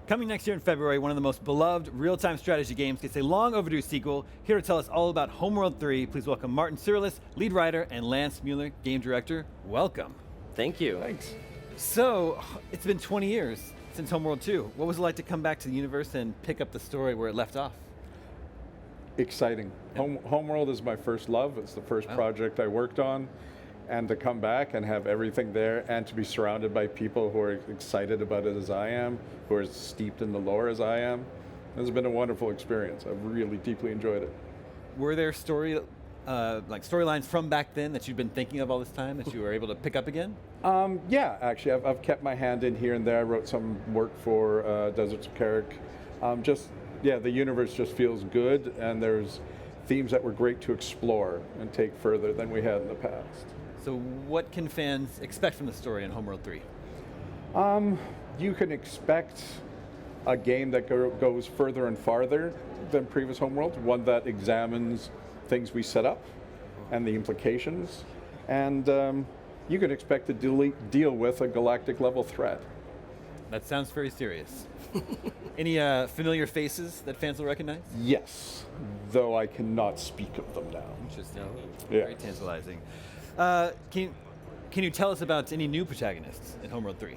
Coming next year in February, one of the most beloved real-time strategy games gets a long overdue sequel. Here to tell us all about Homeworld 3, please welcome Martin Cirulis, lead writer, and Lance Mueller, game director. Welcome. Thank you. Thanks. So, it's been 20 years since Homeworld 2. What was it like to come back to the universe and pick up the story where it left off? Exciting. Homeworld is my first love. It's the first project I worked on. And to come back and have everything there and to be surrounded by people who are excited about it as I am, who are as steeped in the lore as I am, has been a wonderful experience. I've really deeply enjoyed it. Were there storylines from back then that you'd been thinking of all this time that you were able to pick up again? Yeah, actually, I've kept my hand in here and there. I wrote some work for Deserts of Carrick. The universe just feels good, and there's themes that were great to explore and take further than we had in the past. So what can fans expect from the story in Homeworld 3? You can expect a game that goes further and farther than previous Homeworld, one that examines things we set up and the implications, and you can expect to deal with a galactic level threat. That sounds very serious. Any familiar faces that fans will recognize? Yes, though I cannot speak of them now. Interesting. Yeah. Very tantalizing. Can you tell us about any new protagonists in Homeworld 3?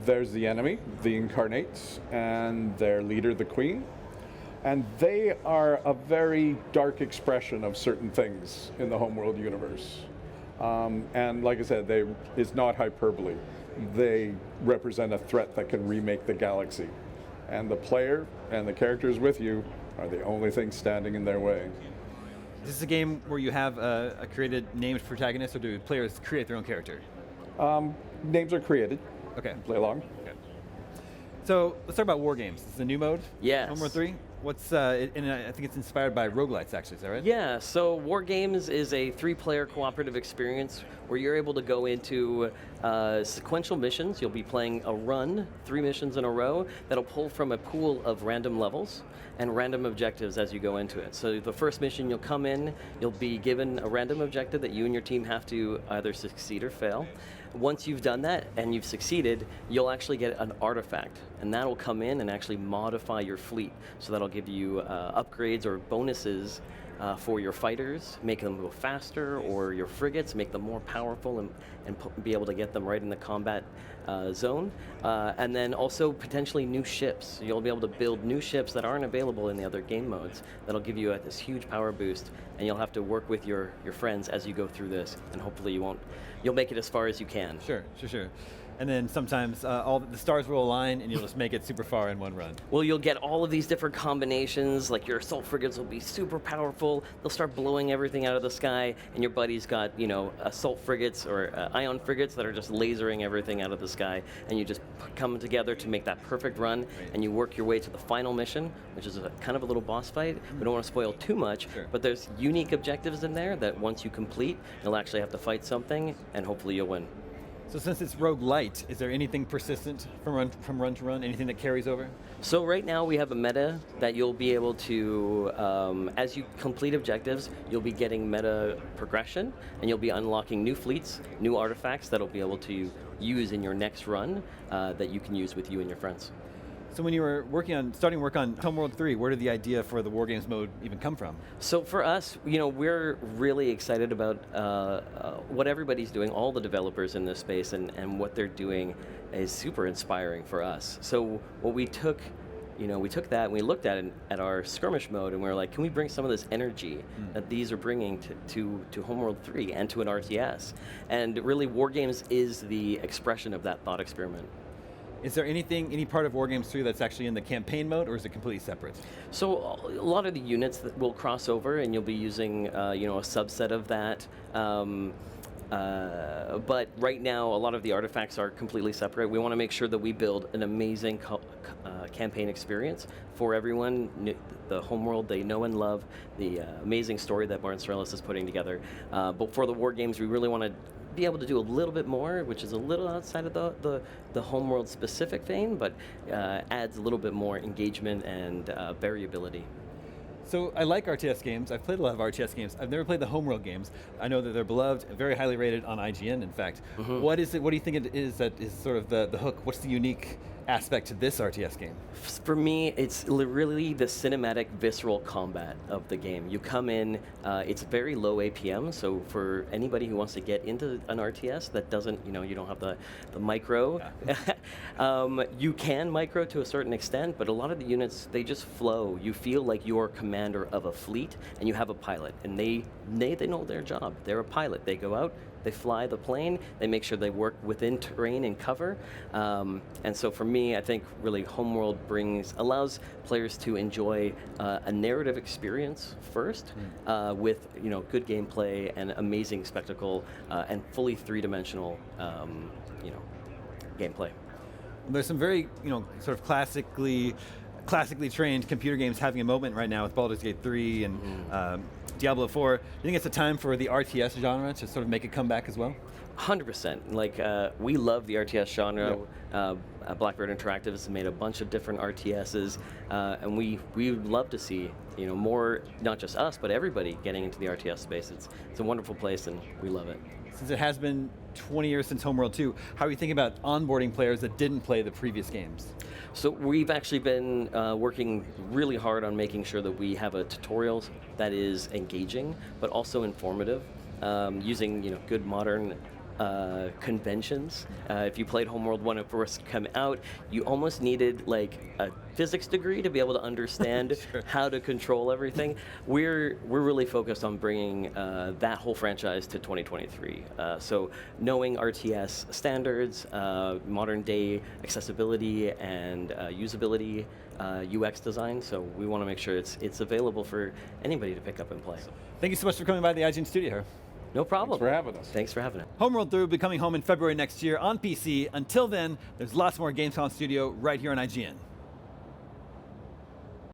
There's the enemy, the Incarnates, and their leader, the Queen. And they are a very dark expression of certain things in the Homeworld universe. And like I said, it's not hyperbole. They represent a threat that can remake the galaxy. And the player and the characters with you are the only things standing in their way. Is this a game where you have a created named protagonist, or do players create their own character? Names are created. Okay. Play along. Okay. So let's talk about War Games. This is a new mode? Yes. Homeworld 3? What's, and I think it's inspired by roguelites, actually, is that right? Yeah, so War Games is a 3-player cooperative experience where you're able to go into sequential missions. You'll be playing a run, 3 missions in a row, that'll pull from a pool of random levels and random objectives as you go into it. So the first mission, you'll come in, you'll be given a random objective that you and your team have to either succeed or fail. Once you've done that and you've succeeded, you'll actually get an artifact, and that'll come in and actually modify your fleet. So that'll give you upgrades or bonuses for your fighters, make them go faster, or your frigates, make them more powerful and be able to get them right in the combat zone. And then also potentially new ships. You'll be able to build new ships that aren't available in the other game modes. That'll give you this huge power boost, and you'll have to work with your friends as you go through this, and hopefully you'll make it as far as you can. Sure. And then sometimes all the stars will align and you'll just make it super far in one run. Well, you'll get all of these different combinations, like your assault frigates will be super powerful, they'll start blowing everything out of the sky, and your buddy's got, assault frigates or ion frigates that are just lasering everything out of the sky, and you just come together to make that perfect run, and you work your way to the final mission, which is kind of a little boss fight. We don't want to spoil too much, but there's unique objectives in there that once you complete, you'll actually have to fight something, and hopefully you'll win. So since it's roguelite, is there anything persistent from run to run, anything that carries over? So right now we have a meta that you'll be able to, as you complete objectives, you'll be getting meta progression, and you'll be unlocking new fleets, new artifacts that'll be able to use in your next run that you can use with you and your friends. So when you were starting work on Homeworld 3, where did the idea for the War Games mode even come from? So for us, we're really excited about what everybody's doing, all the developers in this space, and what they're doing is super inspiring for us. So what we took that and we looked at our skirmish mode, and we were like, can we bring some of this energy that these are bringing to Homeworld 3 and to an RTS? And really, War Games is the expression of that thought experiment. Is there any part of War Games 3 that's actually in the campaign mode, or is it completely separate? So a lot of the units that will cross over, and you'll be using a subset of that. But right now, a lot of the artifacts are completely separate. We want to make sure that we build an amazing campaign experience for everyone. The Homeworld they know and love, the amazing story that Martin Cirulis is putting together. But for the War Games, we really want to be able to do a little bit more, which is a little outside of the Homeworld specific vein, but adds a little bit more engagement and variability. So I like RTS games. I've played a lot of RTS games. I've never played the Homeworld games. I know that they're beloved, very highly rated on IGN, in fact. Mm-hmm. What do you think it is that is sort of the hook? What's the unique aspect to this RTS game? For me, it's really the cinematic, visceral combat of the game. You come in, it's very low APM, so for anybody who wants to get into an RTS that doesn't, you don't have the micro, you can micro to a certain extent, but a lot of the units, they just flow. You feel like you're commander of a fleet, and you have a pilot, and they know their job. They're a pilot. They go out, they fly the plane, they make sure they work within terrain and cover, and so for me, I think really Homeworld allows players to enjoy a narrative experience first, with good gameplay and amazing spectacle, and fully three-dimensional gameplay. There's some very sort of classically trained computer games having a moment right now with Baldur's Gate 3 and Diablo 4. Do you think it's a time for the RTS genre to sort of make a comeback as well? 100%. Like, we love the RTS genre. Blackbird Interactive has made a bunch of different RTSs, and we would love to see more, not just us, but everybody getting into the RTS space. It's a wonderful place, and we love it. Since it has been 20 years since Homeworld 2, how are you thinking about onboarding players that didn't play the previous games? So we've actually been working really hard on making sure that we have a tutorial that is engaging, but also informative, using good modern conventions. If you played Homeworld when it first came out, you almost needed like a physics degree to be able to understand how to control everything. We're really focused on bringing that whole franchise to 2023. So knowing RTS standards, modern day accessibility and usability, UX design. So we want to make sure it's available for anybody to pick up and play. Thank you so much for coming by the IGN studio here. No problem. Thanks for having us. Thanks for having us. Homeworld 3 will be coming home in February next year on PC. Until then, there's lots more Gamescom Studio right here on IGN.